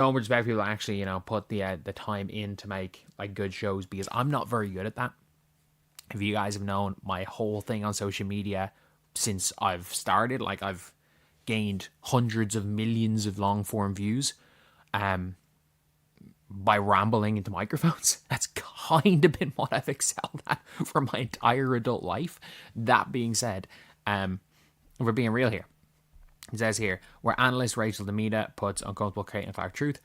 so much respect for people that actually, put the time in to make like good shows because I'm not very good at that. If you guys have known my whole thing on social media since I've started, like I've gained hundreds of millions of long form views um by rambling into microphones. That's kind of been what I've excelled at for my entire adult life. That being said, we're being real here. It says here, where analyst Rachel Demita puts uncomfortable Caitlin Clark truth.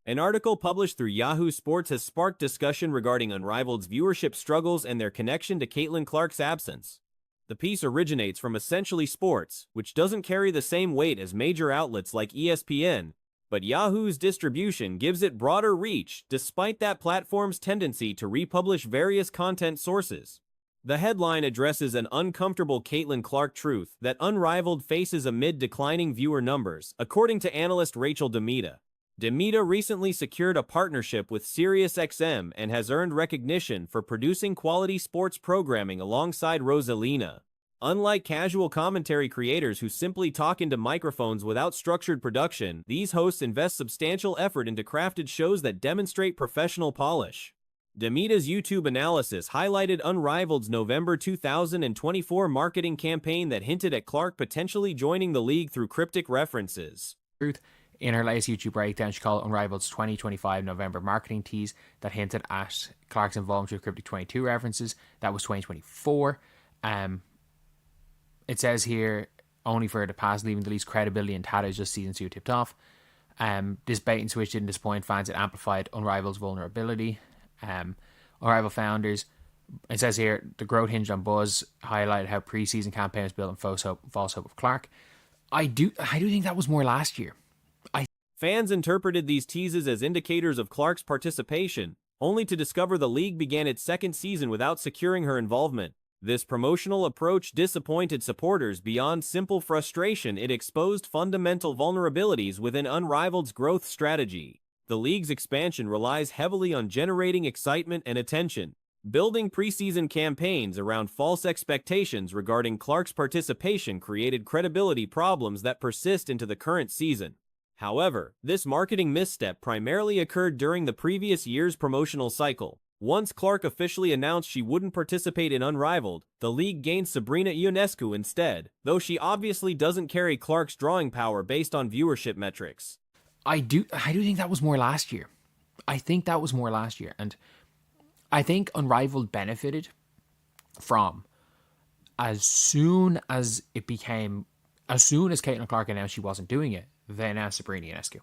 An article published through Yahoo Sports has sparked discussion regarding Unrivaled's viewership struggles and their connection to Caitlin Clark's absence. The piece originates from Essentially Sports, which doesn't carry the same weight as major outlets like ESPN, but Yahoo's distribution gives it broader reach despite that platform's tendency to republish various content sources. The headline addresses an uncomfortable Caitlin Clark truth that Unrivaled faces amid declining viewer numbers, according to analyst Rachel Demita. Demita recently secured a partnership with SiriusXM and has earned recognition for producing quality sports programming alongside Rosalina. Unlike casual commentary creators who simply talk into microphones without structured production, these hosts invest substantial effort into crafted shows that demonstrate professional polish. Demita's YouTube analysis highlighted Unrivaled's November 2024 marketing campaign that hinted at Clark potentially joining the league through cryptic references. Truth. In her latest YouTube breakdown, she called Unrivaled's 2025 November marketing tease that hinted at Clark's involvement with Cryptic 22 references. That was 2024. It says here, only for the past, leaving the least credibility and tatters just season 2 tipped off. This bait and switch didn't disappoint fans. It amplified Unrivaled's vulnerability. Unrivaled founders, it says here, the growth hinged on buzz, highlighted how preseason campaign was built on false hope of Clark. I do think that was more last year. Fans interpreted these teases as indicators of Clark's participation, only to discover the league began its second season without securing her involvement. This promotional approach disappointed supporters beyond simple frustration. It exposed fundamental vulnerabilities within Unrivaled's growth strategy. The league's expansion relies heavily on generating excitement and attention. Building preseason campaigns around false expectations regarding Clark's participation created credibility problems that persist into the current season. However, this marketing misstep primarily occurred during the previous year's promotional cycle. Once Clark officially announced she wouldn't participate in Unrivaled, the league gained Sabrina Ionescu instead, though she obviously doesn't carry Clark's drawing power based on viewership metrics. I do think that was more last year. And I think Unrivaled benefited from as soon as Caitlin Clark announced she wasn't doing it, they announced Sabrina Ionescu,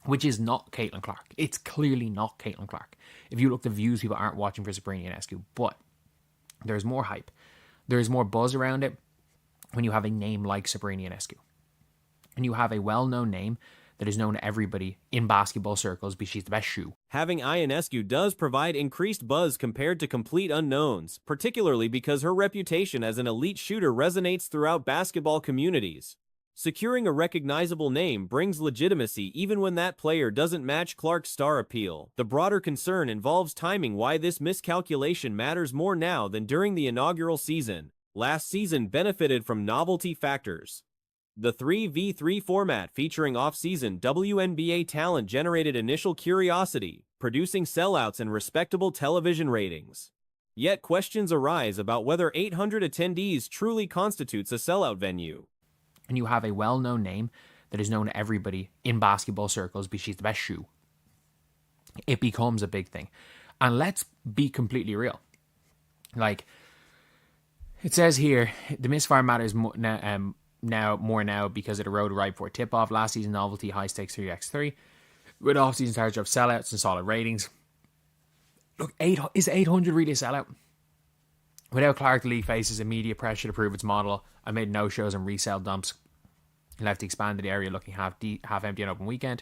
which is not Caitlin Clark. It's clearly not Caitlin Clark. If you look at the views, people aren't watching for Sabrina Ionescu, but there's more hype. There's more buzz around it when you have a name like Sabrina Ionescu. And you have a well-known name that is known to everybody in basketball circles because she's the best shoe. Having Ionescu does provide increased buzz compared to complete unknowns, particularly because her reputation as an elite shooter resonates throughout basketball communities. Securing a recognizable name brings legitimacy even when that player doesn't match Clark's star appeal. The broader concern involves timing, why this miscalculation matters more now than during the inaugural season. Last season benefited from novelty factors. The 3v3 format featuring off-season WNBA talent generated initial curiosity, producing sellouts and respectable television ratings. Yet questions arise about whether 800 attendees truly constitutes a sellout venue. And you have a well-known name that is known to everybody in basketball circles because she's the best shoe. It becomes a big thing. And let's be completely real. Like, it says here, the misfire matters more now because of the road right before tip-off. Last season, novelty, high-stakes 3x3. With off-season targets of sellouts and solid ratings. Look, is 800 really a sellout? Without Clark, the league faces immediate pressure to prove its model and made no shows and resale dumps. Left the expanded area looking half empty on open weekend.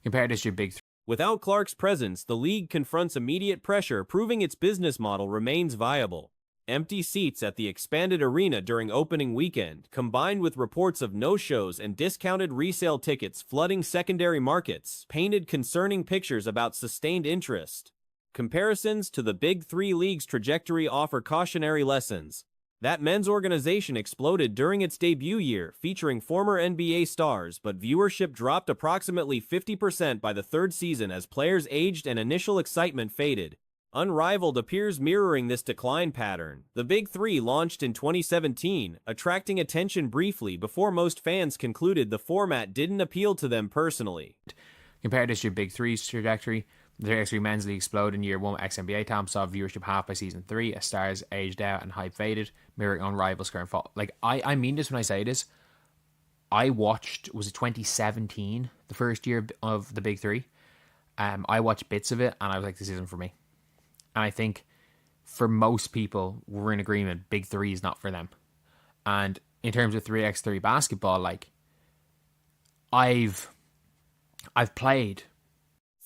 Compared this to your big three. Without Clark's presence, the league confronts immediate pressure, proving its business model remains viable. Empty seats at the expanded arena during opening weekend, combined with reports of no-shows and discounted resale tickets flooding secondary markets, painted concerning pictures about sustained interest. Comparisons to the Big Three leagues' trajectory offer cautionary lessons. That men's organization exploded during its debut year, featuring former NBA stars, but viewership dropped approximately 50% by the third season as players aged and initial excitement faded. Unrivaled appears mirroring this decline pattern. The Big Three launched in 2017, attracting attention briefly before most fans concluded the format didn't appeal to them personally. Compare this to Big Three's trajectory. The X3 Men's League exploded in year 1. Ex-NBA talent saw viewership half by season 3 as stars aged out and hype faded, mirroring Unrival's current fall. Like, I mean this when I say this. I watched, was it 2017, the first year of the Big Three? I watched bits of it and I was like, this isn't for me. And I think for most people, we're in agreement, Big Three is not for them. And in terms of 3x3 basketball, like, I've played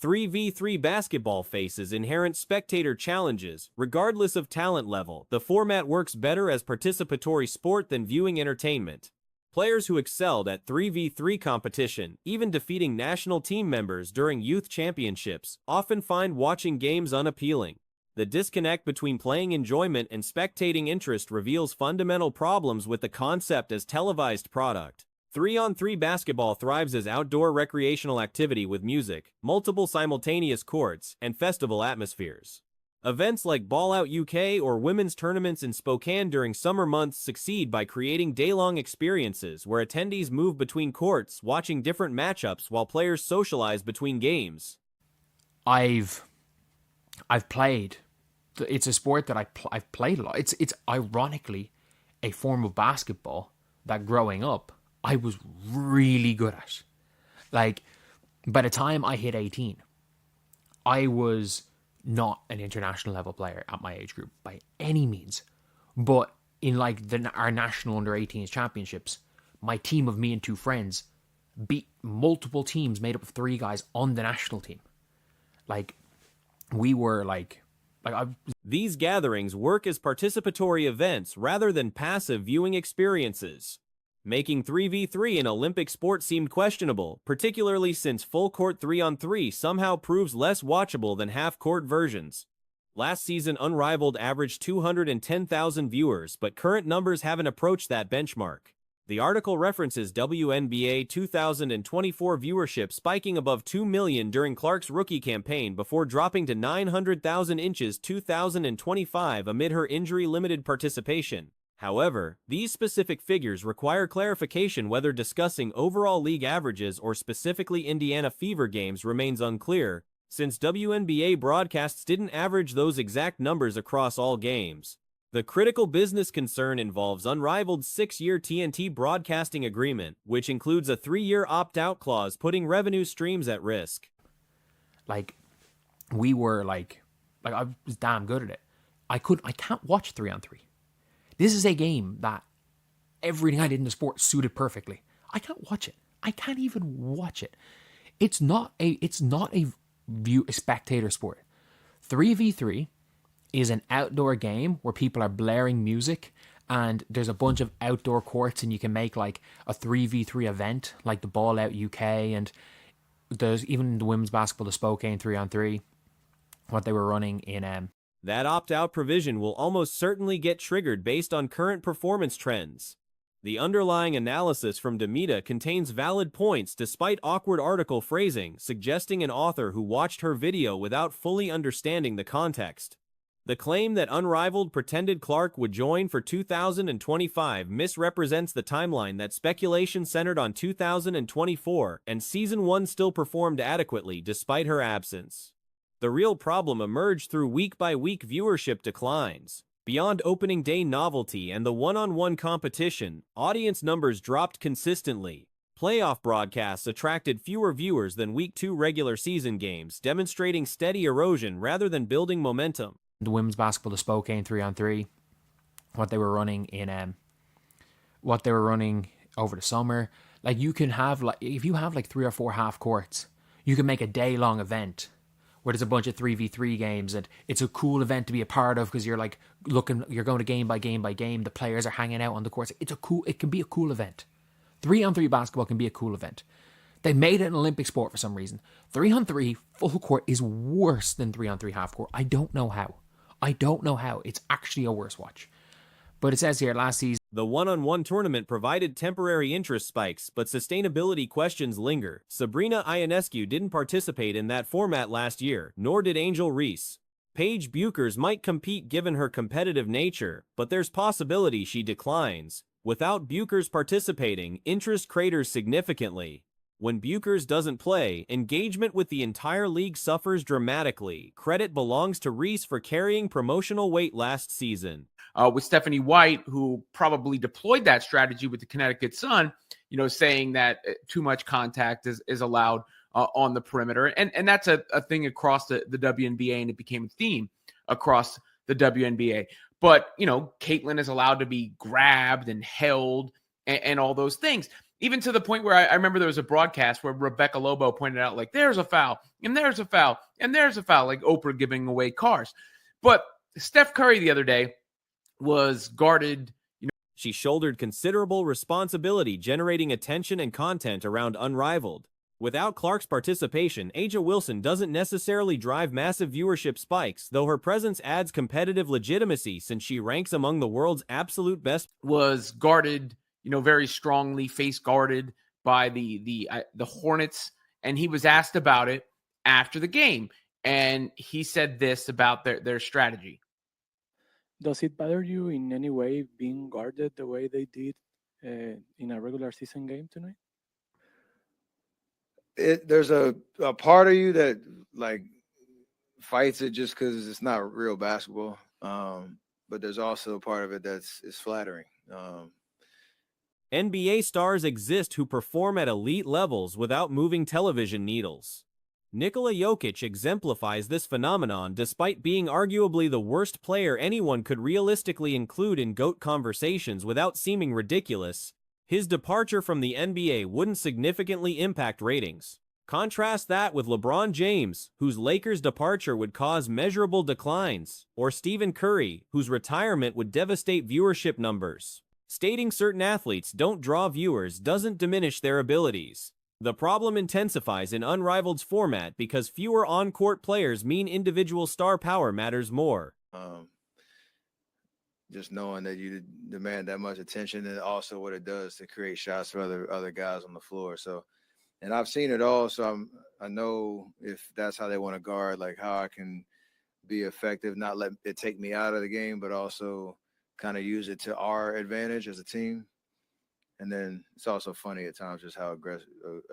3v3 basketball faces inherent spectator challenges. Regardless of talent level, the format works better as participatory sport than viewing entertainment. Players who excelled at 3v3 competition, even defeating national team members during youth championships, often find watching games unappealing. The disconnect between playing enjoyment and spectating interest reveals fundamental problems with the concept as televised product. 3-on-3 basketball thrives as outdoor recreational activity with music, multiple simultaneous courts, and festival atmospheres. Events like Ball Out UK or women's tournaments in Spokane during summer months succeed by creating day-long experiences where attendees move between courts, watching different matchups while players socialize between games. I've played. It's a sport that I've played a lot. It's ironically a form of basketball that growing up I was really good at. Like, by the time I hit 18, I was not an international level player at my age group by any means. But in like our national under 18s championships, my team of me and 2 friends beat multiple teams made up of 3 guys on the national team. Like, we were These gatherings work as participatory events rather than passive viewing experiences. Making 3v3 an Olympic sport seemed questionable, particularly since full-court 3-on-3 somehow proves less watchable than half-court versions. Last season, Unrivaled averaged 210,000 viewers, but current numbers haven't approached that benchmark. The article references WNBA 2024 viewership spiking above 2 million during Clark's rookie campaign before dropping to 900,000 in 2025 amid her injury-limited participation. However, these specific figures require clarification. Whether discussing overall league averages or specifically Indiana Fever games remains unclear, since WNBA broadcasts didn't average those exact numbers across all games. The critical business concern involves Unrivaled's 6-year TNT broadcasting agreement, which includes a 3-year opt-out clause putting revenue streams at risk. Like, we were like I was damn good at it. I can't watch 3-on-3. This is a game that everything I did in the sport suited perfectly. I can't watch it. I can't even watch it. It's not a spectator sport. 3v3 is an outdoor game where people are blaring music and there's a bunch of outdoor courts and you can make like a 3v3 event like the Ball Out UK, and there's even the women's basketball, the Spokane 3-on-3, what they were running in That opt-out provision will almost certainly get triggered based on current performance trends. The underlying analysis from Demita contains valid points despite awkward article phrasing, suggesting an author who watched her video without fully understanding the context. The claim that Unrivaled pretended Clark would join for 2025 misrepresents the timeline. That speculation centered on 2024, and Season 1 still performed adequately despite her absence. The real problem emerged through week-by-week viewership declines. Beyond opening day novelty and the one-on-one competition, audience numbers dropped consistently. Playoff broadcasts attracted fewer viewers than Week 2 regular season games, demonstrating steady erosion rather than building momentum. The women's basketball, the Spokane 3-on-3, what they were running over the summer. Like, you can have, like, if you have like 3 or 4 half courts, you can make a day-long event where there's a bunch of 3v3 games, and it's a cool event to be a part of because you're like you're going to game by game by game. The players are hanging out on the courts. It can be a cool event. 3-on-3 basketball can be a cool event. They made it an Olympic sport for some reason. 3-on-3 full court is worse than 3-on-3 half court. I don't know how. It's actually a worse watch. But it says here last season, the one-on-one tournament provided temporary interest spikes, but sustainability questions linger. Sabrina Ionescu didn't participate in that format last year, nor did Angel Reese. Paige Buchers might compete given her competitive nature, but there's possibility she declines. Without Buchers participating, interest craters significantly. When Buchers doesn't play, engagement with the entire league suffers dramatically. Credit belongs to Reese for carrying promotional weight last season. With Stephanie White, who probably deployed that strategy with the Connecticut Sun, saying that too much contact is allowed on the perimeter. And that's a thing across the WNBA, and it became a theme across the WNBA. But, Caitlin is allowed to be grabbed and held and all those things. Even to the point where I remember there was a broadcast where Rebecca Lobo pointed out, like, there's a foul, and there's a foul, and there's a foul, like Oprah giving away cars. But Steph Curry the other day was guarded. She shouldered considerable responsibility generating attention and content around Unrivaled. Without Clark's participation, A'ja Wilson doesn't necessarily drive massive viewership spikes, though her presence adds competitive legitimacy since she ranks among the world's absolute best. Was guarded, very strongly, face guarded by the Hornets, and he was asked about it after the game, and he said this about their strategy. Does it bother you in any way being guarded the way they did in a regular season game tonight? There's a part of you that like fights it just because it's not real basketball, but there's also a part of it that's flattering. NBA stars exist who perform at elite levels without moving television needles. Nikola Jokic exemplifies this phenomenon despite being arguably the worst player anyone could realistically include in GOAT conversations without seeming ridiculous. His departure from the NBA wouldn't significantly impact ratings. Contrast that with LeBron James, whose Lakers departure would cause measurable declines, or Stephen Curry, whose retirement would devastate viewership numbers. Stating certain athletes don't draw viewers doesn't diminish their abilities. The problem intensifies in Unrivaled's format because fewer on-court players mean individual star power matters more. Just knowing that you demand that much attention, and also what it does to create shots for other guys on the floor. So, and I've seen it all, so I know if that's how they want to guard, like how I can be effective, not let it take me out of the game, but also kind of use it to our advantage as a team. And then it's also funny at times just how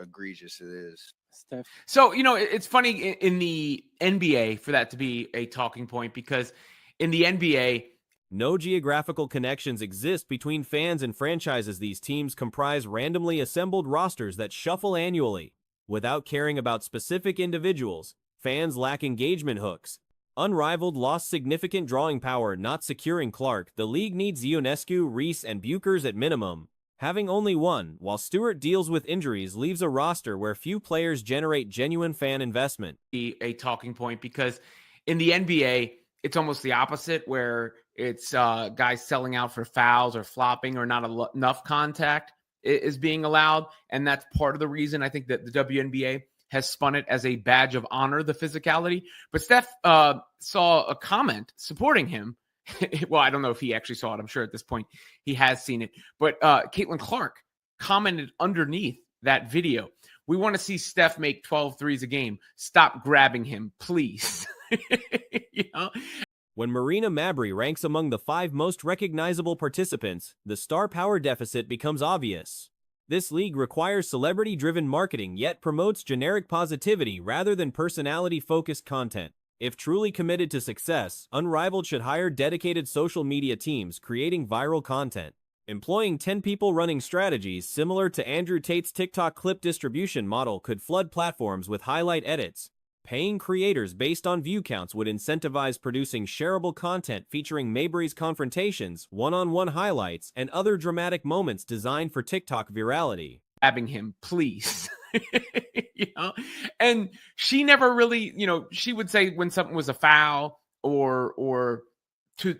egregious it is. Steph. So, it's funny in the NBA for that to be a talking point, because in the NBA, no geographical connections exist between fans and franchises. These teams comprise randomly assembled rosters that shuffle annually. Without caring about specific individuals, fans lack engagement hooks. Unrivaled lost significant drawing power not securing Clark. The league needs Ionescu, Reese, and Buchers at minimum. Having only one, while Stewart deals with injuries, leaves a roster where few players generate genuine fan investment. A talking point, because in the NBA, it's almost the opposite, where it's guys selling out for fouls or flopping or not enough contact is being allowed. And that's part of the reason I think that the WNBA has spun it as a badge of honor, the physicality. But Steph saw a comment supporting him. Well, I don't know if he actually saw it. I'm sure at this point he has seen it. But Caitlin Clark commented underneath that video, "We want to see Steph make 12 threes a game. Stop grabbing him, please." When Marina Mabrey ranks among the 5 most recognizable participants, the star power deficit becomes obvious. This league requires celebrity-driven marketing yet promotes generic positivity rather than personality-focused content. If truly committed to success, Unrivaled should hire dedicated social media teams creating viral content. Employing 10 people running strategies similar to Andrew Tate's TikTok clip distribution model could flood platforms with highlight edits. Paying creators based on view counts would incentivize producing shareable content featuring Mabrey's confrontations, one-on-one highlights, and other dramatic moments designed for TikTok virality. Grabbing him, please. And she never really, she would say when something was a foul or to,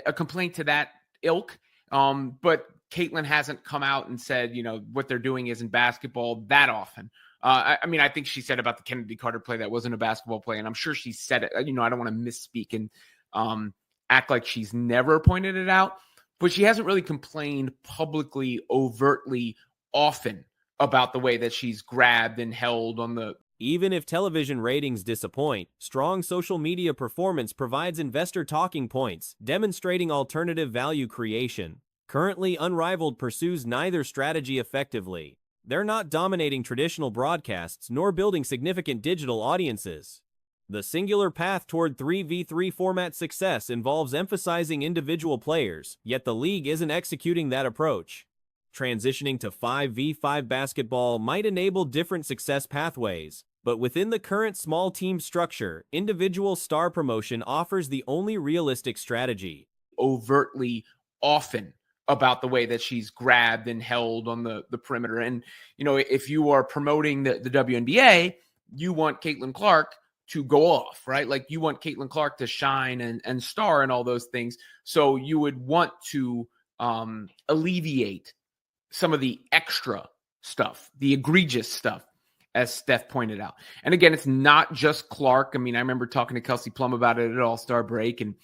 a complaint to that ilk. But Caitlin hasn't come out and said, what they're doing isn't basketball that often. I think she said about the Kennedy Carter play that wasn't a basketball play, and I'm sure she said it. I don't want to misspeak and act like she's never pointed it out. but she hasn't really complained publicly, overtly, often about the way that she's grabbed and held on the. Even if television ratings disappoint, strong social media performance provides investor talking points, demonstrating alternative value creation. Currently, Unrivaled pursues neither strategy effectively. They're not dominating traditional broadcasts nor building significant digital audiences. The singular path toward 3v3 format success involves emphasizing individual players, yet the league isn't executing that approach. Transitioning to 5v5 basketball might enable different success pathways, but within the current small team structure, individual star promotion offers the only realistic strategy. Overtly, often about the way that she's grabbed and held on the perimeter. And, you know, if you are promoting the WNBA, you want Caitlin Clark to go off, right? Like you want Caitlin Clark to shine and star and all those things. So you would want to alleviate some of the extra stuff, the egregious stuff, as Steph pointed out. And again, it's not just Clark. I mean, I remember talking to Kelsey Plum about it at All-Star break, and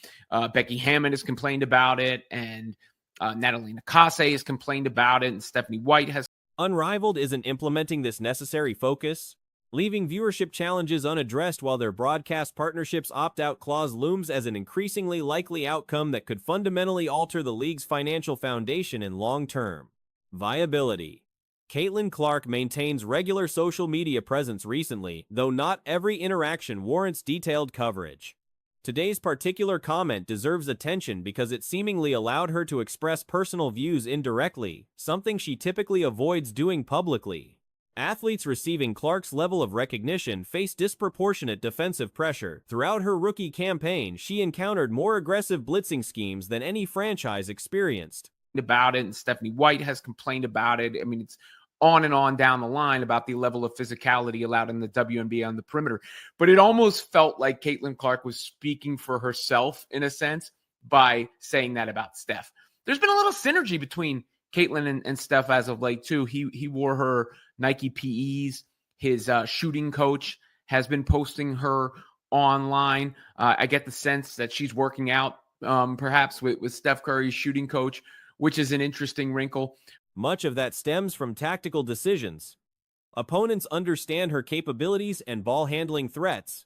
Becky Hammond has complained about it, and Natalie Nakase has complained about it, and Stephanie White has. Unrivaled isn't implementing this necessary focus, leaving viewership challenges unaddressed while their broadcast partnerships opt-out clause looms as an increasingly likely outcome that could fundamentally alter the league's financial foundation in long-term viability. Caitlin Clark maintains regular social media presence recently, though not every interaction warrants detailed coverage. Today's particular comment deserves attention because it seemingly allowed her to express personal views indirectly, something she typically avoids doing publicly. Athletes receiving Clark's level of recognition face disproportionate defensive pressure. Throughout her rookie campaign, she encountered more aggressive blitzing schemes than any franchise experienced. About it, and Stephanie White has complained about it. I mean, it's on and on down the line about the level of physicality allowed in the WNBA on the perimeter. But it almost felt like Caitlin Clark was speaking for herself in a sense by saying that about Steph. There's been a little synergy between Caitlin and Steph as of late too. He wore her Nike PEs. His shooting coach has been posting her online. I get the sense that she's working out perhaps with Steph Curry's shooting coach, which is an interesting wrinkle. Much of that stems from tactical decisions. Opponents understand her capabilities and ball-handling threats.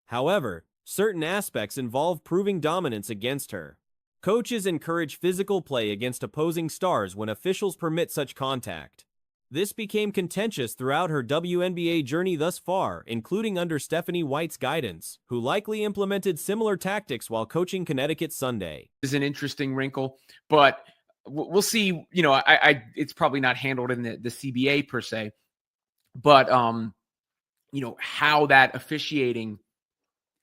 However, certain aspects involve proving dominance against her. Coaches encourage physical play against opposing stars when officials permit such contact. This became contentious throughout her WNBA journey thus far, including under Stephanie White's guidance, who likely implemented similar tactics while coaching Connecticut Sunday. Is an interesting wrinkle, but we'll see. You know, it's probably not handled in the CBA per se, but you know, how that officiating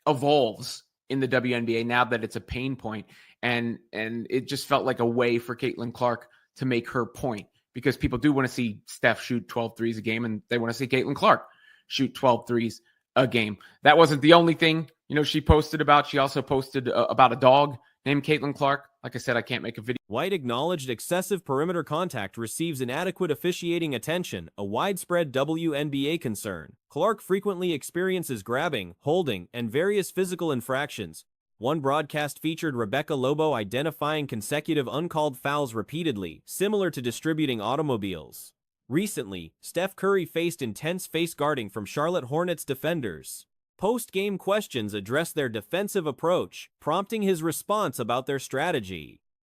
evolves in the WNBA now that it's a pain point, and it just felt like a way for Caitlin Clark to make her point, because people do want to see Steph shoot 12 threes a game, and they want to see Caitlin Clark shoot 12 threes a game. That wasn't the only thing, you know, she posted about. She also posted about a dog named Caitlin Clark. Like I said, I can't make a video. White acknowledged excessive perimeter contact receives inadequate officiating attention, a widespread WNBA concern. Clark frequently experiences grabbing, holding, and various physical infractions. One broadcast featured Rebecca Lobo identifying consecutive uncalled fouls repeatedly, similar to distributing automobiles. Recently, Steph Curry faced intense face guarding from Charlotte Hornets defenders. Post-game questions addressed their defensive approach, prompting his response about their strategy.